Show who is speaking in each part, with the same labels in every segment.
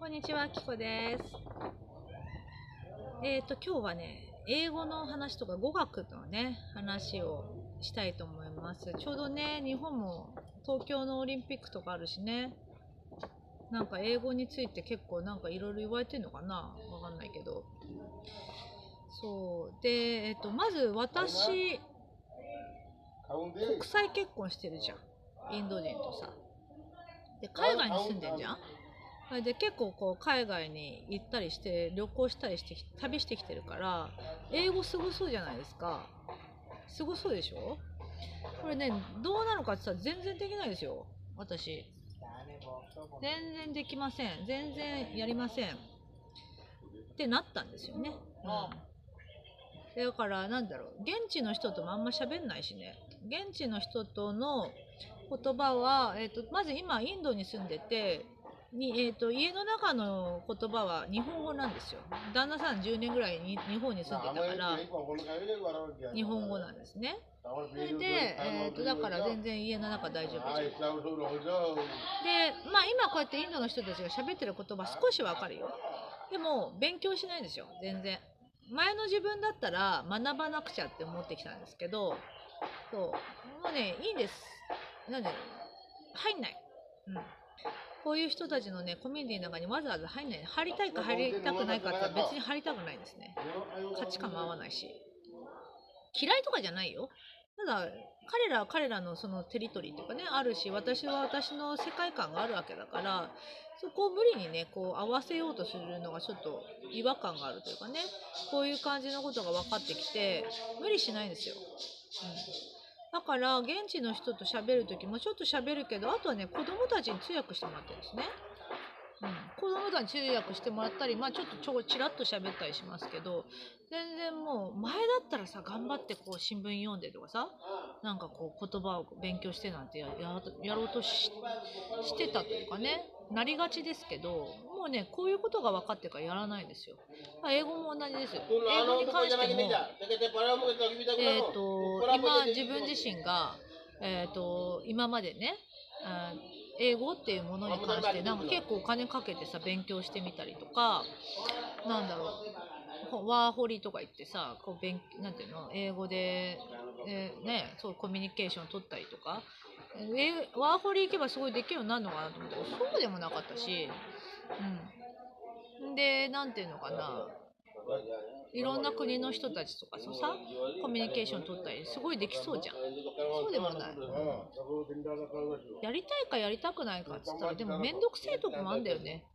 Speaker 1: こんにちは、きこです。今日はね、英語の話とか語学のね、話をしたいと思います。ちょうどね、日本も東京のオリンピックとかあるしね、なんか英語について結構なんかいろいろ言われてるのかなわかんないけど。そう。で、まず私、国際結婚してるじゃん。インド人とさ。で、海外に住んでんじゃん。それで結構こう海外に行ったりして旅行したりして旅してきてるから英語すごそうじゃないですか。すごそうでしょ。これね、どうなのかって言ったら全然できないですよ。私全然できません。全然やりませんってなったんですよね。だからなんだろう、現地の人ともあんま喋んないしね。現地の人との言葉は、まず今インドに住んでて家の中の言葉は日本語なんですよ。旦那さん10年ぐらいに日本に住んでたから日本語なんですね。それで、だから全然家の中大丈夫じゃん。で、まあ今こうやってインドの人たちが喋ってる言葉少しわかるよ。でも勉強しないんですよ、全然。前の自分だったら学ばなくちゃって思ってきたんですけど、そうもうね、いいんです。なんで入んない。こういう人たちのね、コミュニティの中にわざわざ入んない。入りたいか入りたくないかって別に入りたくないですね。価値観も合わないし。嫌いとかじゃないよ。ただ、彼らは彼らのそのテリトリーというかね、あるし、私は私の世界観があるわけだから、そこを無理にね、こう合わせようとするのがちょっと違和感があるというかね、こういう感じのことが分かってきて、無理しないんですよ。だから現地の人と喋る時もちょっと喋るけど、あとはね、子供たちに通訳してもらってるんですね。子供たちに通訳してもらったり、まあちょっとちらっと喋ったりしますけど、全然もう前だったらさ、頑張ってこう新聞読んでとかさ、なんかこう言葉を勉強してなんてやろうとしてたというかね、なりがちですけど、もうね、こういうことが分かってからやらないですよ。英語も同じです。英語に関しても、今自分自身が、今までね、英語っていうものに関してなんか結構お金かけてさ勉強してみたりとか、なんだろう、ワーホリとか言ってさ、こうなんていうの、英語で、ね、そうコミュニケーション取ったりとか、ワーホリ行けばすごいできるようになるのかなと思ったけど、そうでもなかったし、で、なんていうのかな、いろんな国の人たちとかとさ、コミュニケーション取ったり、すごいできそうじゃん。そうでもない。やりたいかやりたくないかっつったら、でもめんどくせえとこもあんだよね。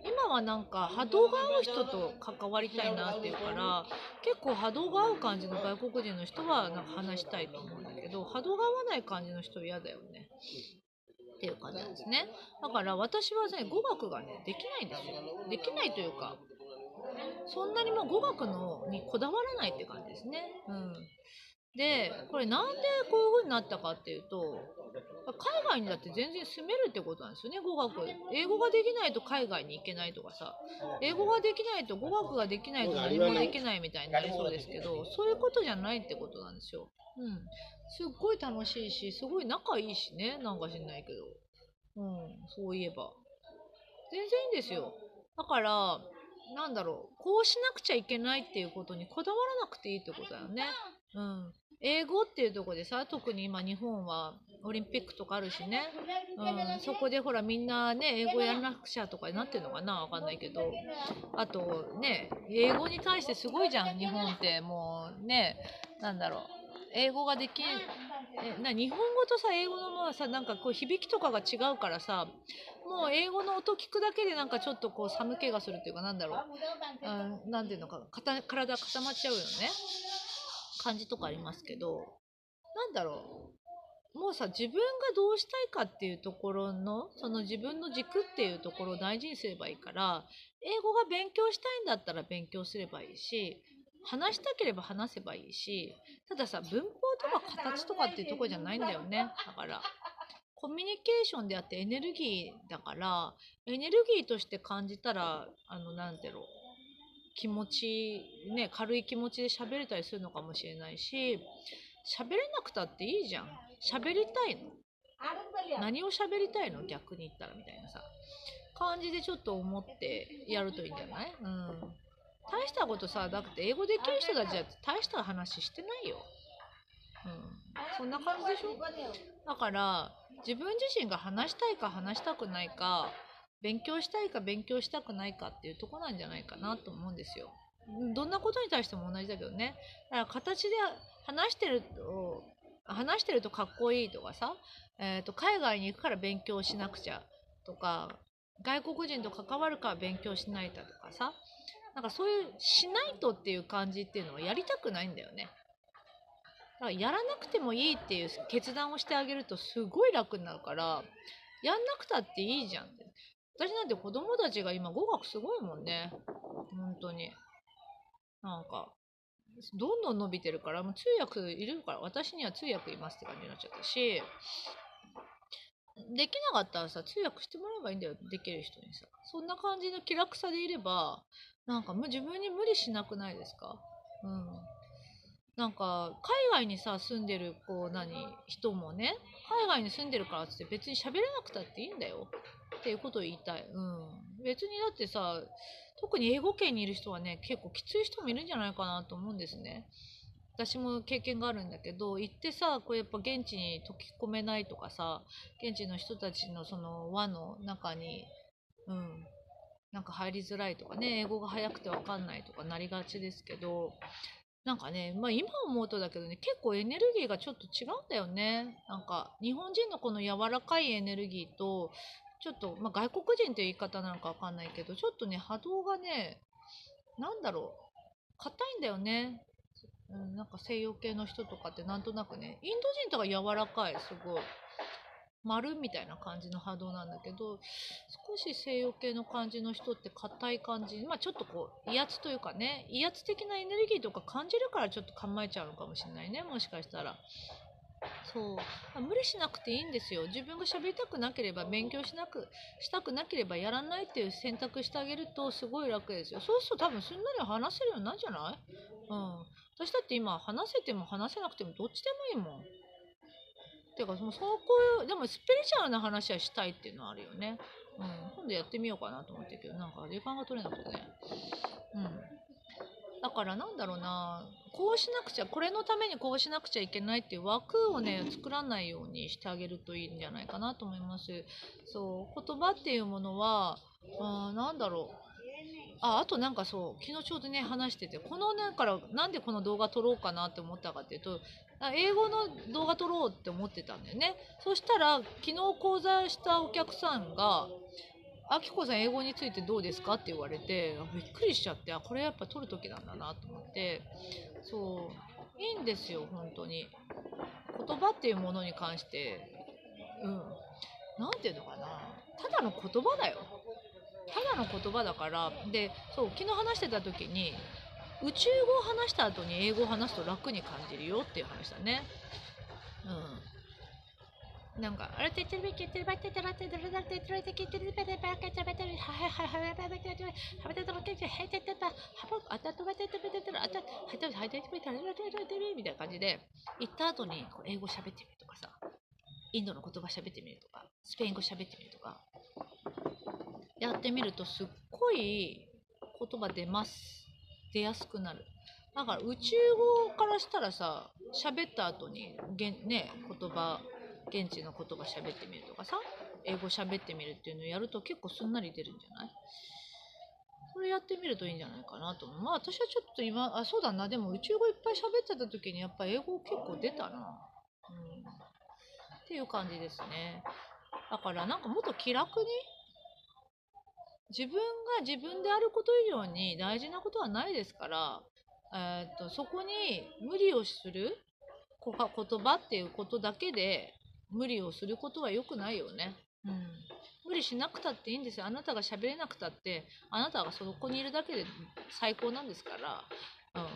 Speaker 1: 今はなんか波動が合う人と関わりたいなっていうから、結構波動が合う感じの外国人の人はなんか話したいと思うんだけど、波動が合わない感じの人は嫌だよねっていう感じなんですね。だから私はね、語学がね、できないんですよ。できないというか、そんなにもう語学のにこだわらないって感じですね。で、これなんでこういう風になったかっていうと、海外にだって全然住めるってことなんですよね、語学。英語ができないと海外に行けないとかさ、英語ができないと語学ができないと何もできないみたいになりそうですけど、そういうことじゃないってことなんですよ。すっごい楽しいし、すごい仲いいしね、なんか知んないけど。そういえば。全然いいんですよ。だから、なんだろう、こうしなくちゃいけないっていうことにこだわらなくていいってことだよね。うん。英語っていうところでさ、特に今日本はオリンピックとかあるしね。そこでほらみんなね、英語やらなくちゃとかになってるのかなわかんないけど。あとね、英語に対してすごいじゃん、日本ってもうね、なんだろう。英語ができん、日本語とさ、英語のままさ、なんかこう響きとかが違うからさ、もう英語の音聞くだけでなんかちょっとこう寒気がするっていうかなんだろう、なんていうのか体固まっちゃうよね感じとかありますけど、なんだろう、もうさ、自分がどうしたいかっていうところのその自分の軸っていうところを大事にすればいいから、英語が勉強したいんだったら勉強すればいいし、話したければ話せばいいし、たださ、文法とか形とかっていうところじゃないんだよね。だからコミュニケーションであってエネルギーだから、エネルギーとして感じたら、なんていうの、気持ち、ね、軽い気持ちで喋れたりするのかもしれないし、喋れなくたっていいじゃん。喋りたいの？何を喋りたいの？逆に言ったらみたいなさ。感じでちょっと思ってやるといいんじゃない？大したことさ、だって英語できる人たちは大した話してないよ。そんな感じでしょ？だから自分自身が話したいか話したくないか、勉強したいか勉強したくないかっていうとこなんじゃないかなと思うんですよ。どんなことに対しても同じだけどね。だから形で話してるとかっこいいとかさ、海外に行くから勉強しなくちゃとか、外国人と関わるから勉強しないとかさ、なんかそういうしないとっていう感じっていうのはやりたくないんだよね。だからやらなくてもいいっていう決断をしてあげるとすごい楽になるから、やんなくたっていいじゃんって。私なんて子供たちが今語学すごいもんね。本当に。なんか、どんどん伸びてるから、もう通訳いるから、私には通訳いますって感じになっちゃったし、できなかったらさ、通訳してもらえばいいんだよ、できる人にさ。そんな感じの気楽さでいれば、なんかもう自分に無理しなくないですか？うん。なんか海外にさ住んでる人もね、海外に住んでるからって別に喋れなくたっていいんだよっていうことを言いたい。別にだってさ、特に英語圏にいる人はね、結構きつい人もいるんじゃないかなと思うんですね。私も経験があるんだけど、行ってさ、こうやっぱ現地に溶き込めないとかさ、現地の人たちのその輪の中に、なんか入りづらいとかね、英語が早くてわかんないとかなりがちですけど、なんかね、今思うとだけどね、結構エネルギーがちょっと違うんだよね。なんか日本人のこの柔らかいエネルギーと、ちょっと、外国人という言い方なのかわかんないけど、ちょっとね、波動がね、なんだろう、硬いんだよね。なんか西洋系の人とかってなんとなくね、インド人とか柔らかい、すごい。丸みたいな感じの波動なんだけど、少し西洋系の感じの人って硬い感じ、ちょっとこう威圧というかね、威圧的なエネルギーとか感じるからちょっと構えちゃうのかもしれないね、もしかしたら。そう無理しなくていいんですよ。自分が喋りたくなければ、勉強したくなければやらないっていう選択してあげるとすごい楽ですよ。そうすると多分すんなり話せるようになるんじゃない？私だって今話せても話せなくてもどっちでもいいもん。てか、でもスピリチュアルな話はしたいっていうのはあるよね。今度やってみようかなと思ってるけど、なんか時間が取れなくてね。だからなんだろうな、こうしなくちゃ、これのためにこうしなくちゃいけないっていう枠をね、作らないようにしてあげるといいんじゃないかなと思います。そう、言葉っていうものは、なんだろう。あとなんかそう、昨日ちょうどね、話してて、このね、からなんでこの動画撮ろうかなって思ったかっていうと、英語の動画撮ろうって思ってたんだよね。そしたら、昨日講座したお客さんが、あきこさん英語についてどうですかって言われて、びっくりしちゃって、これやっぱ撮る時なんだなと思って、そう、いいんですよ、本当に。言葉っていうものに関して、なんていうのかな、ただの言葉だよ。ただの言葉だから。で、そう、昨日話してた時に、宇宙語を話した後に英語を話すと楽に感じるよっていう話だね。なんか、あれててるべきてるばててらててるだててるてきてるべてばけちゃべてるはいはいはいはいべてるはべてるけちへててたはばあたとべててべててるあたはてはててべてるみたいな感じで、行った後に英語喋ってみるとかさ、インドの言葉喋ってみるとか、スペイン語喋ってみるとか、やってみるとすっごい言葉出やすくなる。だから宇宙語からしたらさ、喋った後に言葉、現地の言葉喋ってみるとかさ、英語喋ってみるっていうのをやると結構すんなり出るんじゃない？それやってみるといいんじゃないかなと思う。私はちょっと今、そうだな、でも宇宙語いっぱい喋ってた時にやっぱ英語結構出たな。っていう感じですね。だからなんかもっと気楽に、自分が自分であること以上に大事なことはないですから、そこに無理をする言葉っていうことだけで無理をすることは良くないよね。無理しなくたっていいんですよ。あなたが喋れなくたって、あなたがそこにいるだけで最高なんですから、っ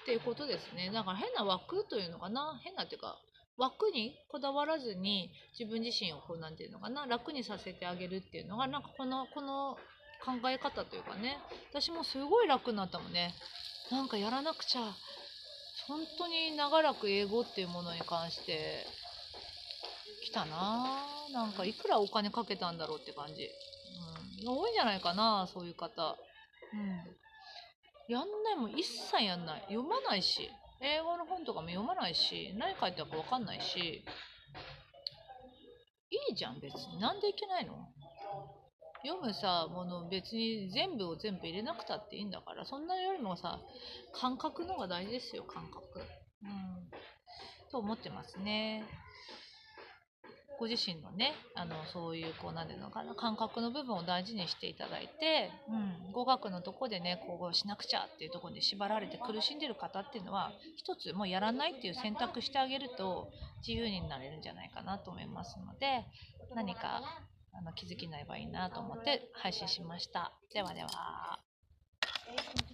Speaker 1: ていうことですね。だから変な枠というのかな、変なっていうか、枠にこだわらずに自分自身をなんていうのかな、楽にさせてあげるっていうのが、なんかこの考え方というかね、私もすごい楽になったもんね。なんかやらなくちゃ、本当に長らく英語っていうものに関してきたな。なんかいくらお金かけたんだろうって感じ。多いんじゃないかな、そういう方。やんないもん、一切やんない。読まないし。英語の本とかも読まないし、何書いてあるかわかんないし。いいじゃん、別に。なんでいけないの？読むさ、もの別に全部を全部入れなくたっていいんだから、そんなよりもさ、感覚の方が大事ですよ、感覚。と思ってますね。ご自身のね、そういう、こう、なんていうのかな、感覚の部分を大事にしていただいて、語学のとこでね、こうしなくちゃっていうところで縛られて苦しんでる方っていうのは、一つもうやらないっていう選択してあげると、自由になれるんじゃないかなと思いますので、何か気づきになればいいなと思って配信しました。ではでは。